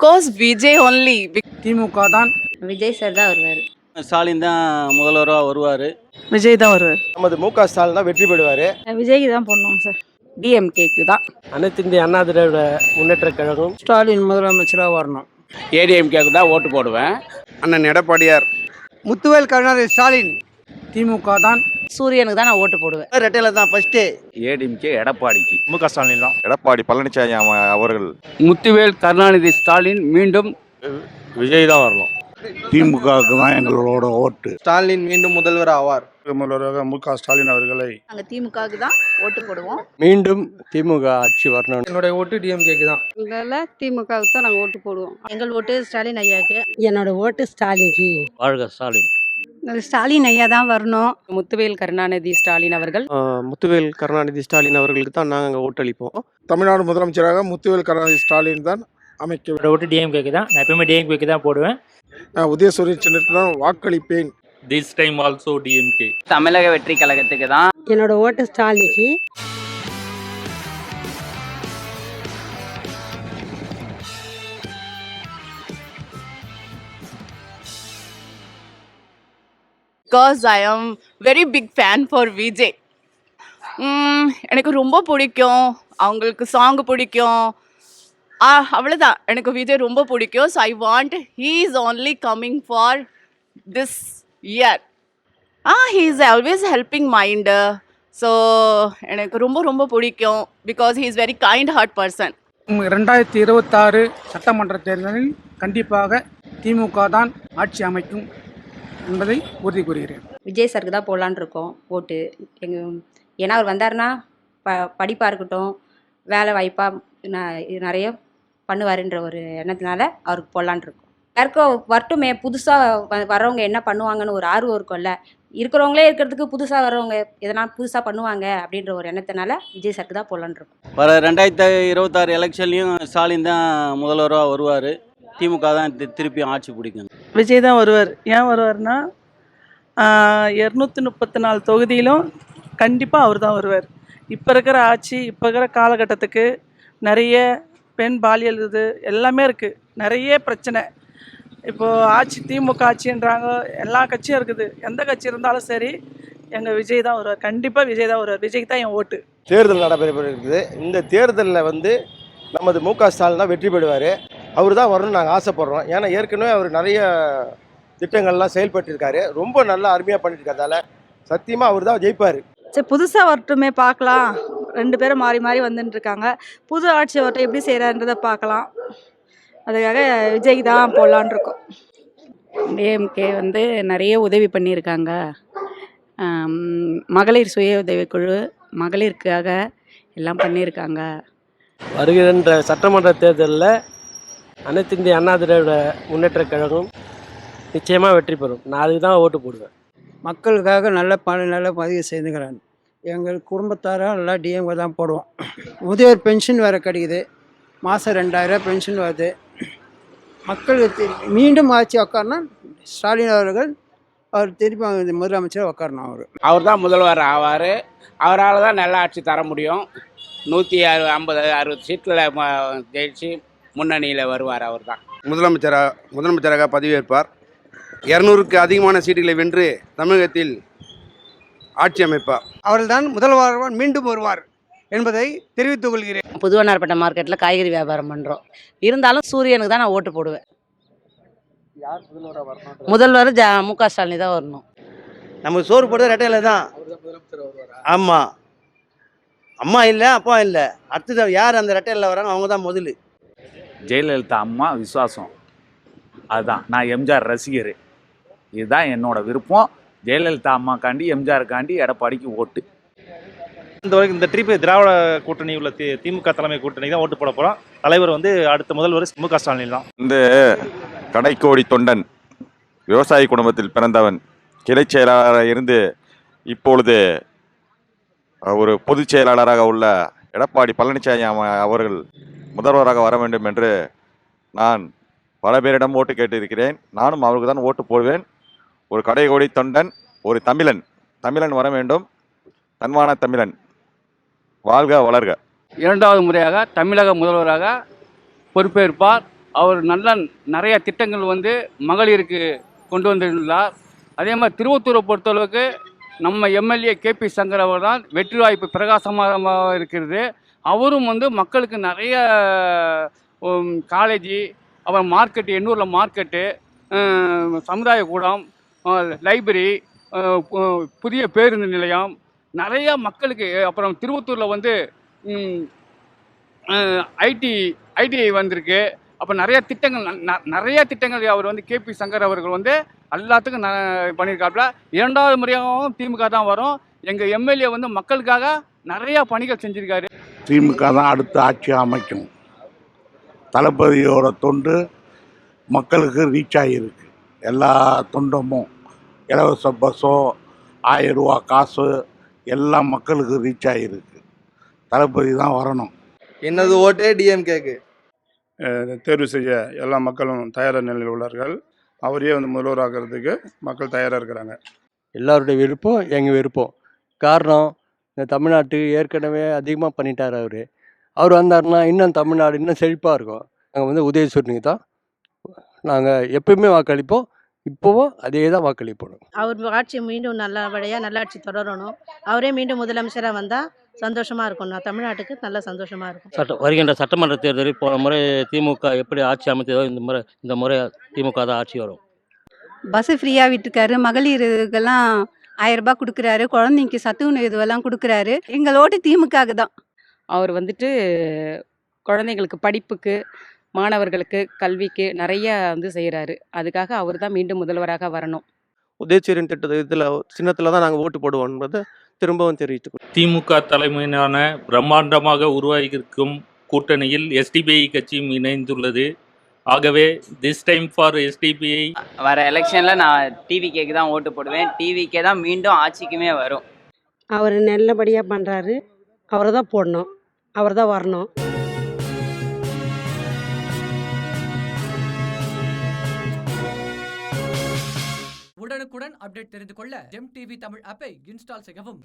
course Vijay only. திமுக தான். Vijay sir தான் வருவார். ஸ்டாலின் தான் முதல்வராக வருவார். விஜய் தான் வருவார். நமது முக ஸ்டாலின் தான் வெற்றி பெறுவார். விஜய்க்கு தான் போடணும் சார். DMKக்கு தான். அனைத்து இந்திய அண்ணா திராவிட முன்னேற்ற கழகம் ஸ்டாலின் முதலமைச்சராக வரணும். ஏடிஎம்கேக்கு தான் ஓட்டு போடுவேன். அண்ணன் எடப்பாடியார். முத்துவேல் கருணாநிதி ஸ்டாலின். திமுக தான். சூரியனுக்கு தான் நான் ஓட்டு போடுவேன். ரெட்டையில தான் ஃபர்ஸ்ட். ஏடிஎம்கே எடப்பாடிக்கு. முக ஸ்டாலின் தான். எடப்பாடி பழனிசாமி அவர்கள். முத்துவேல் கருணாநிதி ஸ்டாலின் மீண்டும் விஜய் தான் வரணும். திமுகவுக்கு தான் எங்களோட ஓட்டு. ஸ்டாலின் மீண்டும் முதல்வர் ஆவார். முதல்வராக முக ஸ்டாலின் அவர்களை நாங்கள் திமுகவுக்கு தான் ஓட்டு போடுவோம். மீண்டும் திமுக ஆட்சி வரணும். என்னுடைய ஓட்டு டிஎம்கேக்கு தான். இதெல்லாம் திமுகவுக்கு தான் நாங்கள் ஓட்டு போடுவோம். எங்கள் ஓட்டு ஸ்டாலின் ஐயாக்கு. என்னோட ஓட்டு ஸ்டாலின்க்கு. வாழ்க ஸ்டாலின். ஸ்டாலின் ஐயா தான் வரணும். முத்துவேல் கருணாநிதி ஸ்டாலின் அவர்கள். முத்துவேல் கருணாநிதி ஸ்டாலின் அவர்களுக்கு தான் நாங்கள் ஓட்டளிப்போம். தமிழ்நாடு முதலமைச்சராக முத்துவேல் கருணாநிதி ஸ்டாலின் தான் அமைக்க. ஓட்டு டிஎம்கேக்கு தான். நான் எப்பவுமே டிஎம்கேக்கு தான் போடுவேன். உதயசூரிய சின்னத்துக்கு தான் வாக்களிப்பேன். This time also DMK. தமிழக வெற்றி கழகத்துக்கு தான். என்னோட ஓட்டு ஸ்டாலின்க்கு. Because I am very big fan for Vijay. எனக்கு ரொம்ப பிடிக்கும். அவங்களுக்கு சாங் பிடிக்கும். அவ்வளோதான். எனக்கு விஜய் ரொம்ப பிடிக்கும். So I want he is only coming for this year. He is always helping mind. So எனக்கு ரொம்ப ரொம்ப பிடிக்கும். Because he is very kind heart person. 2026 சட்டமன்ற தேர்தலில் கண்டிப்பாக திமுக தான் ஆட்சி அமைக்கும் என்பதை உறுதி கூறுகிறேன். விஜய் சாருக்கு தான் போடலான்னு இருக்கோம் ஓட்டு. ஏன்னா அவர் வந்தாருன்னா படிப்பாக இருக்கட்டும், வேலை வாய்ப்பாக நிறைய பண்ணுவாருன்ற ஒரு எண்ணத்தினால அவருக்கு போடலான்னு இருக்கோம். யாருக்கும் வரட்டுமே, புதுசாக வர்றவங்க என்ன பண்ணுவாங்கன்னு ஒரு ஆர்வம் இருக்கும்ல. இருக்கிறவங்களே இருக்கிறதுக்கு புதுசாக வர்றவங்க எதனா புதுசாக பண்ணுவாங்க அப்படின்ற ஒரு எண்ணத்தினால விஜய் சாருக்கு தான் போடலான்னு இருக்கோம். வர 2026 எலெக்ஷன்லையும் ஸ்டாலின் தான் முதல்வராக வருவார். திமுக தான் திருப்பி ஆட்சி பிடிக்கும். விஜய் தான் வருவார். ஏன் வருவார்னா 234 தொகுதியிலும் கண்டிப்பாக அவர் தான் வருவார். இப்போ இருக்கிற ஆட்சி, இப்போ இருக்கிற காலகட்டத்துக்கு நிறைய பெண் பாலியல் இது எல்லாமே இருக்குது. நிறைய பிரச்சனை. இப்போது ஆட்சி திமுக ஆட்சின்றாங்க. எல்லா கட்சியும் இருக்குது. எந்த கட்சி இருந்தாலும் சரி, எங்கள் விஜய் தான் வருவார். கண்டிப்பாக விஜய் தான் வருவார். விஜய்க்கு தான் என் ஓட்டு. தேர்தல் நடைபெற இருக்குது. இந்த தேர்தலில் நமது முக ஸ்டாலின் தான் வெற்றி பெறுவார். அவர் தான் வரணும்னு நாங்கள் ஆசைப்படுறோம். ஏன்னா ஏற்கனவே அவர் நிறைய திட்டங்கள்லாம் செயல்பட்டுருக்காரு. ரொம்ப நல்லா அருமையாக பண்ணியிருக்கிறதால சத்தியமாக அவர் தான் ஜெயிப்பார். சரி, புதுசாக வரட்டுமே, பார்க்கலாம். 2 பேரும் மாறி மாறி வந்துட்டு இருக்காங்க. புது ஆட்சி வரட்டும், எப்படி செய்கிறான்றதை பார்க்கலாம். அதுக்காக விஜய்க்கு தான் போடலான் இருக்கோம். டிஎம்கே நிறைய உதவி பண்ணியிருக்காங்க. மகளிர் சுய உதவிக்குழு, மகளிருக்காக எல்லாம் பண்ணியிருக்காங்க. வருகின்ற சட்டமன்ற தேர்தலில் அனைத்து இந்திய அண்ணா திராவிட முன்னேற்ற கழகம் நிச்சயமாக வெற்றி பெறும். நான் அதுக்கு தான் ஓட்டு போடுவேன். மக்களுக்காக நல்ல பதிவு செய்துக்கிறான். எங்கள் குடும்பத்தாராக நல்லா டிஎம்கே தான் போடுவோம். முதியோர் பென்ஷன் வேறு கிடைக்குது. மாதம் 2000 பென்ஷன் வருது. மக்களுக்கு மீண்டும் ஆட்சி உட்காரனா ஸ்டாலின் அவர்கள் அவர் திருப்பி முதலமைச்சர் உட்காரணும். அவர் தான் முதல்வர் ஆவார். அவரால் தான் நல்ல ஆட்சி தர முடியும். 150-60 சீட்டில் ஜெயிச்சு முன்னணியில் வருவார். அவர் தான் முதலமைச்சராக பதவியேற்பார். 200க்கு அதிகமான சீட்டுகளை வென்று தமிழகத்தில் ஆட்சி அமைப்பார். அவர்தான் முதல்வர் மீண்டும் வருவார் என்பதை தெரிவித்துக் கொள்கிறேன். புதுவண்ணார்பேட்டை மார்க்கெட்டில் காய்கறி வியாபாரம் பண்ணுறோம். இருந்தாலும் சூரியனுக்கு தான் நான் ஓட்டு போடுவேன். முதல்வர் முக ஸ்டாலின் தான் வரணும். நமக்கு சோறு போடுறது ரெட்டையில தான். ஆமாம், அம்மா இல்லை, அப்பா இல்லை. அடுத்தது யார் அந்த ரெட்டையில் வராங்க, அவங்க தான் முதல். ஜெயலலிதா அம்மா விசுவாசம். அதுதான். நான் எம்ஜிஆர் ரசிகர். இதுதான் என்னோட விருப்பம். ஜெயலலிதா அம்மாக்காண்டி, எம்ஜிஆருக்காண்டி எடப்பாடிக்கு ஓட்டு. இந்த ட்ரிப் திராவிட கூட்டணி உள்ள திமுக தலைமை கூட்டணி தான் ஓட்டு போட போகிறோம். தலைவர் அடுத்த முதல்வர் முக ஸ்டாலின் தான். இந்த கடைக்கோடி தொண்டன், விவசாய குடும்பத்தில் பிறந்தவன், கிளை செயலாளராக இருந்து இப்பொழுது ஒரு பொதுச் செயலாளராக உள்ள எடப்பாடி பழனிசாமி அவர்கள் முதல்வராக வர வேண்டும் என்று நான் பல பேரிடம் ஓட்டு கேட்டிருக்கிறேன். நானும் அவருக்கு தான் ஓட்டு போடுவேன். ஒரு கடைக்கோடி தொண்டன், ஒரு தமிழன் வர வேண்டும். தன்மான தமிழன் வாழ்க வளர்க. 2வது முறையாக தமிழக முதல்வராக பொறுப்பேற்பார். அவர் நிறைய திட்டங்கள் வந்து மகளிருக்கு கொண்டு வந்துள்ளார். அதே மாதிரி திருவத்தூரை பொறுத்தளவுக்கு நம்ம எம்எல்ஏ கேபி சங்கர் அவர் தான் வெற்றி வாய்ப்பு பிரகாசமாக இருக்கிறது. அவரும் வந்து மக்களுக்கு நிறைய காலேஜி, அப்புறம் மார்க்கெட்டு, எண்ணூரில் மார்க்கெட்டு, சமுதாய கூடம், லைப்ரரி, புதிய பேருந்து நிலையம், நிறையா மக்களுக்கு. அப்புறம் திருவத்தூரில் வந்து ஐடிஐ வந்திருக்கு. அப்போ நிறைய திட்டங்கள் அவர் வந்து கேபி சங்கர் அவர்கள் வந்து எல்லாத்துக்கும் பண்ணியிருக்காப்புல. 2வது முறையாகவும் திமுக தான் வரும். எங்கள் எம்எல்ஏ வந்து மக்களுக்காக நிறையா பணிகள் செஞ்சுருக்காரு. திமுக தான் அடுத்த ஆட்சி அமைக்கும். தளபதியோட தொண்டு மக்களுக்கு ரீச் ஆகியிருக்கு. எல்லா தொண்டமும் இலவச பஸ்ஸோ 1000 ரூபா காசு எல்லாம் மக்களுக்கு ரீச் ஆகியிருக்கு. தளபதி தான் வரணும். என்னது ஓட்டே டிஎம்கேக்கு. தேர்வு செய்ய எல்லா மக்களும் தயாராக நிலையில் உள்ளார்கள். அவரே வந்து முதல்வராகிறதுக்கு மக்கள் தயாராக இருக்கிறாங்க. எல்லாருடைய விருப்பம் எங்கள் விருப்பம். காரணம், இந்த தமிழ்நாட்டுக்கு ஏற்கனவே அதிகமாக பண்ணிட்டார் அவர். அவர் வந்தாருன்னா இன்னும் தமிழ்நாடு இன்னும் செழிப்பாக இருக்கும். நாங்கள் வந்து உதயசூரியனுக்கு தான் நாங்கள் எப்பயுமே வாக்களிப்போம். இப்போவும் அதே தான் வாக்களிப்போம். அவர் ஆட்சி மீண்டும் நல்லபடியாக நல்லாட்சி தொடரணும். அவரே மீண்டும் முதலமைச்சராக வந்தால் சந்தோஷமாக இருக்கும். தமிழ்நாட்டுக்கு நல்ல சந்தோஷமாக இருக்கும். வருகின்ற சட்டமன்ற தேர்தலில் போன முறை திமுக எப்படி ஆட்சி அமைத்ததோ இந்த முறை திமுக தான் ஆட்சி வரும். பஸ்ஸு ஃப்ரீயாக விட்டுருக்காரு. மகளிருக்கெல்லாம் 1000 ரூபாய் கொடுக்குறாரு. குழந்தைக்கு சத்து உணவு இதுவெல்லாம் கொடுக்குறாரு. எங்கள் ஓட்டு திமுகவுக்கு தான். அவர் வந்துட்டு குழந்தைங்களுக்கு படிப்புக்கு, மாணவர்களுக்கு கல்விக்கு நிறைய வந்து செய்கிறாரு. அதுக்காக அவர் தான் மீண்டும் முதல்வராக வரணும். உதயசூரியன் திட்டத்தில் சின்னத்தில் தான் நாங்கள் ஓட்டு போடுவோம் என்பதை திரும்பவும் தெரிவித்துக் திமுக தலைமையிலான பிரம்மாண்டமாக உருவாகியிருக்கும் கூட்டணியில் எஸ்டிபிஐ கட்சியும் இணைந்துள்ளது. ஆகவே திஸ் டைம் ஃபார் எஸ்டிபிஐ. வர எலெக்ஷனில் நான் டிவிகேக்கு தான் ஓட்டு போடுவேன். டிவிகே தான் மீண்டும் ஆட்சிக்குமே வரும். அவர் நல்லபடியாக பண்ணுறாரு. அவரை தான் போடணும். அவர் தான் வரணும். உடனுக்குடன் அப்டேட் தெரிந்து கொள்ள ஜெம் டிவி தமிழ் ஆப்பை இன்ஸ்டால் செய்யவும்.